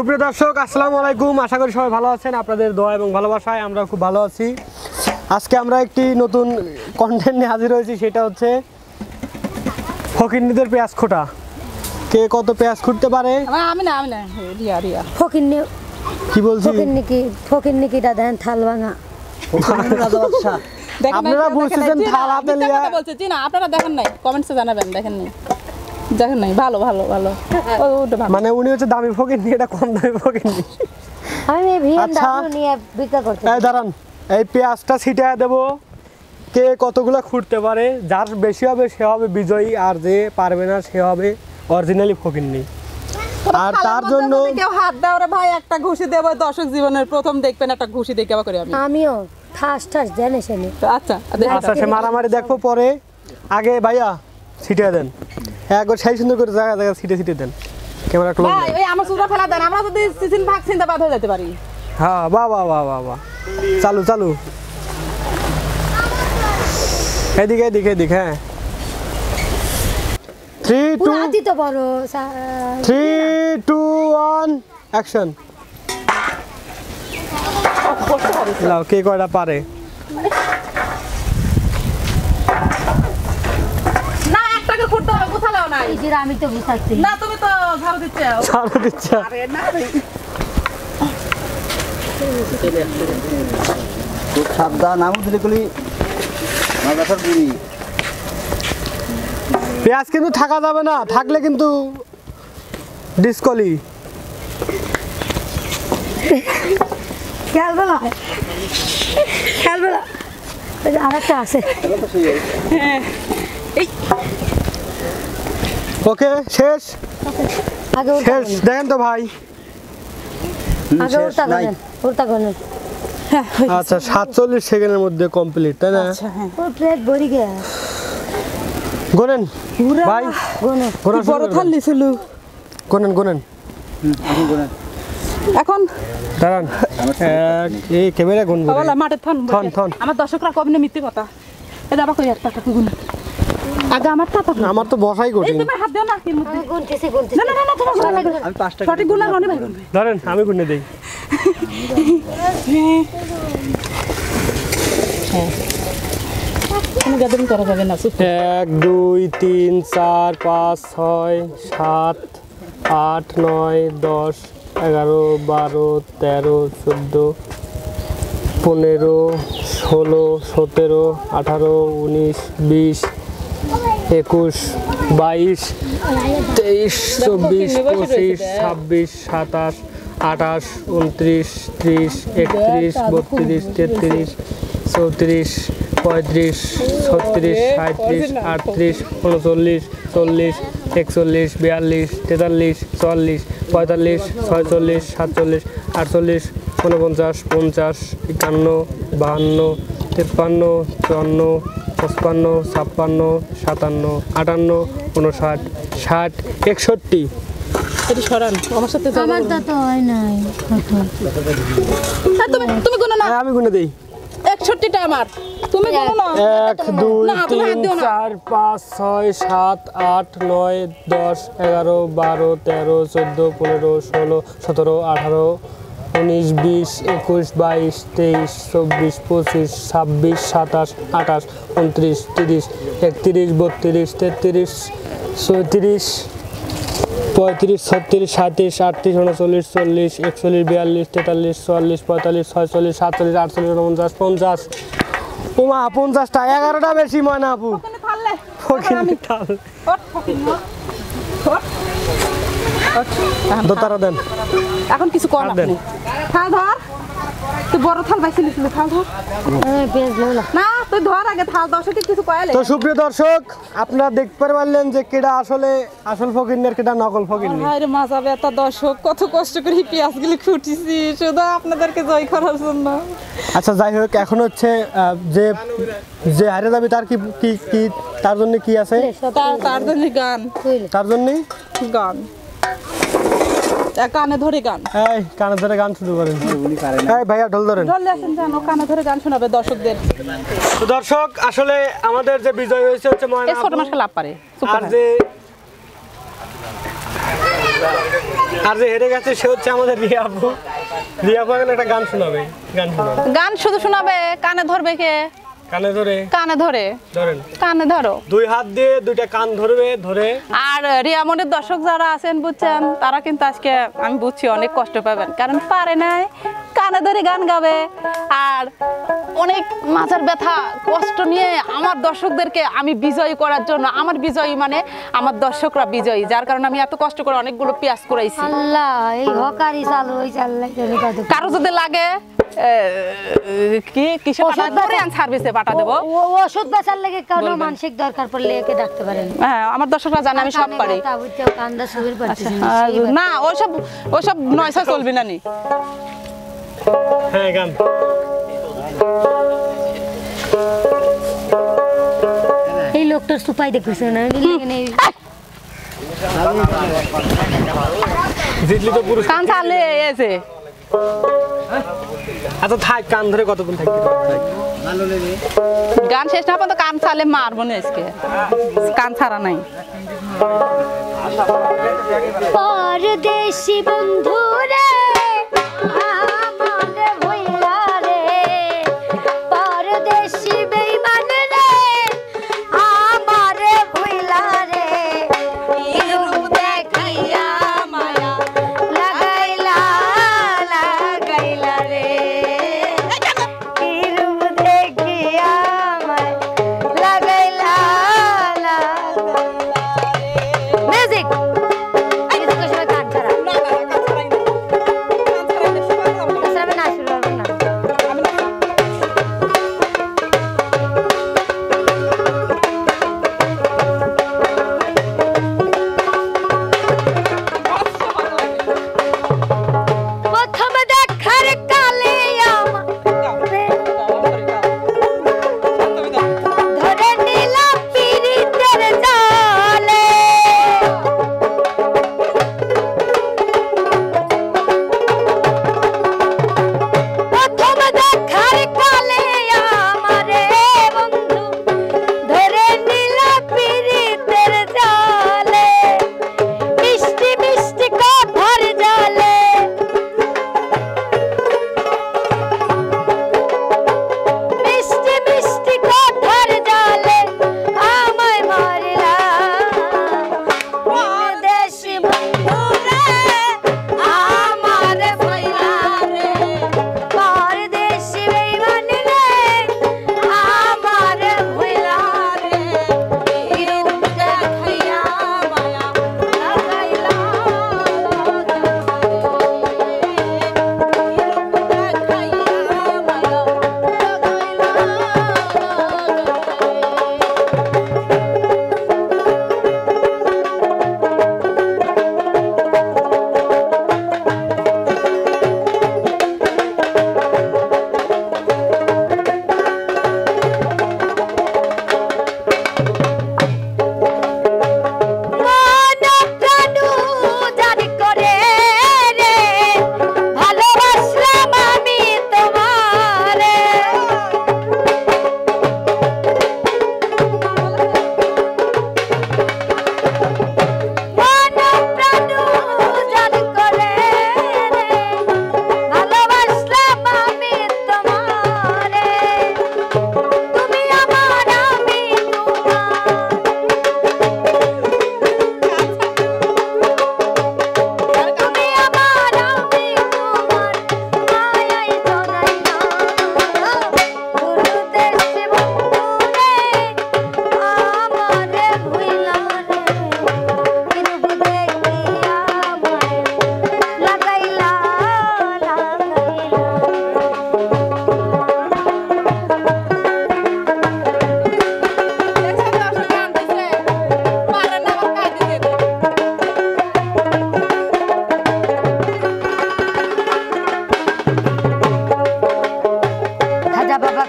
সুপ্রিয় দর্শক আসসালামু আলাইকুম, আশা করি সবাই ভালো আছেন। আপনাদের দোয়া এবং ভালোবাসায় আমরা খুব ভালো আছি। আজকে আমরা একটি নতুন কন্টেন্ট নিয়ে হাজির হয়েছি, সেটা হচ্ছে ফকিন্নিদের পেঁয়াজ খোটা। কে কত পেঁয়াজ খুঁটতে পারে? আমি না রিয়া ফকিন্নি কি বলছি? ফকিন্নিকিটা দেন থাল ভাঙা। আপনারা বুঝছেন থাল হাতে নিয়ে বলছি না, আপনারা দেখেন নাই, কমেন্টসে জানাবেন। দেখেন নাই, ভালো ভালো ভালো। মানে উনি হচ্ছে দামি ফকিন্নি, এটা কম দামি ফকিন্নি। আমি ভিএম দাদু নিয়ে বিক্রি করতে। এই দাঁড়ান, এই পেঁয়াজটা ছিটিয়ে দেব। কে কতগুলো খুঁড়তে পারে, যার বেশি হবে সে হবে বিজয়ী, আর যে পারবে না সে হবে অরিজিনালি ফকিন্নি। আর তার জন্য কেউ হাত দাও রে ভাই, একটা ঘুষি দেব। দর্শক জীবনের প্রথম দেখবেন একটা ঘুষি দিয়ে কেবা করে আমিও ঠাস ঠাস জানি শুনি। আচ্ছা সে মারামারি দেখবো পরে। আগে ভাইয়া ছিটিয়ে দেন, একবার সেই সুন্দর করে জায়গা জায়গা ছিটিয়ে দেন। ক্যামেরা ক্লোজ ভাই, ওই আমার সুরা ফেলা দেন, আমরা যদি সিজন ভাগ চিন্তাবাদ হয়ে যেতে পারি। হ্যাঁ, বাহ বাহ বাহ বাহ বাহ, চালু চালু, এদিকে এদিকে এদিকে। হ্যাঁ, 3 2 তো বড় 3 2 1 অ্যাকশন। লাও, কে কয়টা পারে? না, একটাকে খুঁড়তে হবে, গোছালাও নাই। আমি তো বুঝাচ্ছি না, তুমি তো ঝাড়ু দিচ্ছ। ঝাড়ু দিচ্ছ? আরে না খুব সাবধান, আমি দিলে কলি মাথার বুড়ি। পেঁয়াজ কিন্তু থাকা যাবে না, থাকলে কিন্তু ডিসকলি। খেলবে না, খেলবে না। আরেকটা আছে। ওকে, শেষ আগে শেষ। দেখেন তো ভাই, আগে উড়তা গনেন। আচ্ছা 47 সেকেন্ডের মধ্যে কমপ্লিট, তাই না? ও প্লেট ভরি গিয়া গোনেন ভাই, গনে গোনা বড় থালি ছিল। Gonen Gonen. এখন দাঁড়ান, এই ক্যামেরা গুন গুন। বলা মাঠে থন থন থন। আমার দর্শকরা কবে না মিথ্যে কথা। এটা আবার কই একটা গুণ। আগে আমার তা আমার তো বসাই এই কঠিন। তুমি হাত দিও না এর মধ্যে। গুনতেছি না না না, তোমার ভালো লাগবে। আমি 5টা সঠিক গুণ লাগবে ভাই গুনবে। ধরেন আমি গুনে দেই। কোনো গ্যাদারিং করা যাবে না। 1 2 3 4 5 6 7 8 9 10 11 12 13 14 15 16 17 18 19 20 21 22 23 24 25 26 27 28 29 30 31 32 33 34 35 36 37 38 39 40 41 42 43 44 45 46 47 48 49 50 51 52 53 54 55 56 57 58 59 60 61। এটি সরান আমার সাথে যাবে। আমার তো হয় নাই। তুমি তুমি গুণ না। আমি গুনে দেই। 61টা আমার। তুমি গুণ না। 1 2 না, তুমি হাত 3 দিও না। 4 5 6 7 8 9 10 11 12 13 14 15 16 17 18 19 20 21 22 23 24 25 26 27 28 29 30 31 32 33 34 35 36 37 38 39 40 41 42 43 44 45 46 47 48 49 50। ওমা 50টা, 11টা বেশি ময়না আপু। ওখানে থাললে। ফকিন্নি থাল। ওঠ ফকিন্নি ওঠ। ওঠ। দোতারা দেন। এখন কিছু কর থাল না। দেন। থাল ধর। তুই বড় থাল পাইছিলিস, থাল ধর। পেঁয়াজ লোলা না, তুই ধর আগে থাল। দর্শকে কিছু কয়ালে। তো সুপ্রিয় দর্শক, আপনারা দেখতে পারলেন যে কেডা আসলে আসল ফকিন্নি আর কেডা নকল ফকিন্নি। হায় রে মাজা ব্যথা। দর্শক কত কষ্ট করে পেঁয়াজগুলি খুঁটিছি শুধু আপনাদেরকে জয় করার জন্য। আচ্ছা যাই হোক, এখন হচ্ছে যে যে হারে যাবে তার কি কি কি তার জন্য কি আছে? তার জন্য গান। তার জন্য গান কানে ধরে গান। এই কানে ধরে গান শুরু করেন। এই ভাইয়া ঢোল ধরেন। চলে আসেন জানো, কানে ধরে গান শোনাবে দর্শকদের। তো দর্শক, আসলে আমাদের যে বিজয় হয়েছে হচ্ছে ময়না এই ছোট আপু। মাসকে লাভ পারে। আর যে আর যে হেরে গেছে সে হচ্ছে আমাদের রিয়া আপু। রিয়া আপু এখন একটা গান শোনাবে, গান শোনাবে। গান শুধু শোনাবে, কানে ধরবে কে? কানে ধরে, কানে ধরে ধরেন, কানে ধরো, দুই হাত দিয়ে দুইটা কান ধরবে, ধরে। আর রিয়ামনের দর্শক যারা আছেন বুঝছেন, তারা কিন্তু আজকে আমি বুঝছি অনেক কষ্ট পাবেন, কারণ পারে নাই, কানে ধরে গান গাবে। আর অনেক মাথার ব্যথা কষ্ট নিয়ে আমার দর্শকদেরকে আমি বিজয়ী করার জন্য, আমার বিজয়ী মানে আমার দর্শকরা বিজয়ী, যার কারণে আমি এত কষ্ট করে অনেকগুলো পেঁয়াজ করাইছি। আল্লাহ এই হকারি চালু হই চাল্লাই চলে কত কারো যদি লাগে কি কিসে সার্ভিসে পাঠা দেবো, ওষুধ বেচার লাগে কোনো মানসিক দরকার পড়লে একে ডাকতে পারেন। হ্যাঁ আমার দর্শকরা জানে আমি সব পারি। কান্দা সুবির পারতেছি না ওইসব ওইসব নয়সা চলবি না নি। হ্যাঁ গান। এই লোকটার সুপাই দেখতেছে না, জিতলি তো পুরুষ। কান চালে এসে আচ্ছা থাক, কান ধরে কতক্ষণ থাকবি? গান শেষ না পর্যন্ত কান চালে মারবো না আজকে, কান ছাড়া নাই। পরদেশি বন্ধু রে আমার ভইলা রে, পরদেশি বেঈমান রে আমার ভইলা রে, রূপ দেখাইয়া মায়া লাগাইলা লাগাইলা রে, রূপ দেখিয়া মায়া লাগাইলা লাগাইলা। মিউজিক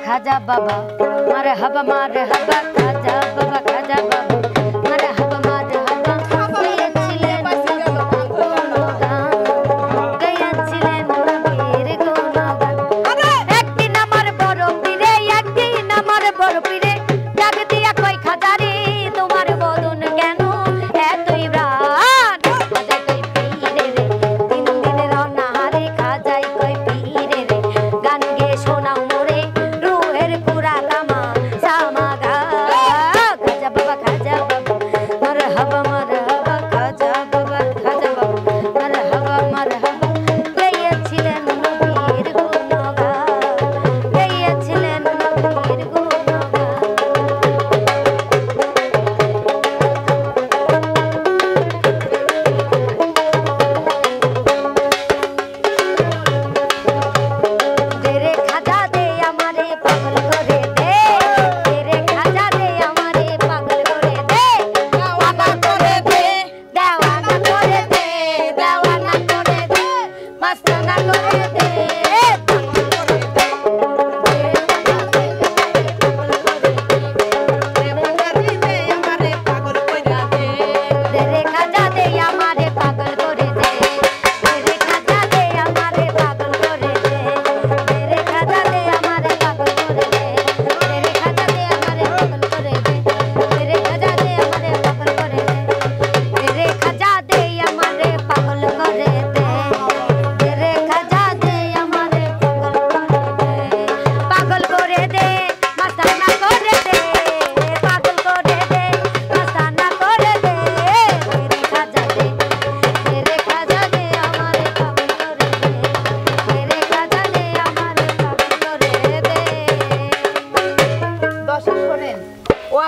खाजा बाबा मारे हवा खाजा बाबा खाजा बाबा मारे हवा गया छिलेन गया छिलेन वीर गुणगान একদিন আমার বড় পীরে ডাক দিয়া কই খাজারে তোমার বদন কেন এতই প্রাণ খাজা কই পীরে রে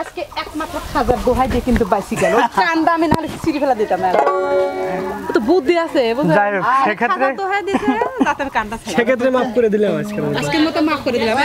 আজকে একমাত্র খাজার দোহাই দিয়ে কিন্তু বাইসি গেল কান্দা আমি নাহলে ছিঁড়ে ফেলা দিতাম না ও তো বুদ্ধি আছে বুঝলেন যাই হোক, সেক্ষেত্রে খাজার দোহাই দিতে তাতে কান্দা ছিল সেক্ষেত্রে মাফ করে দিলাম আজকে আজকের মতো মাফ করে দিলাম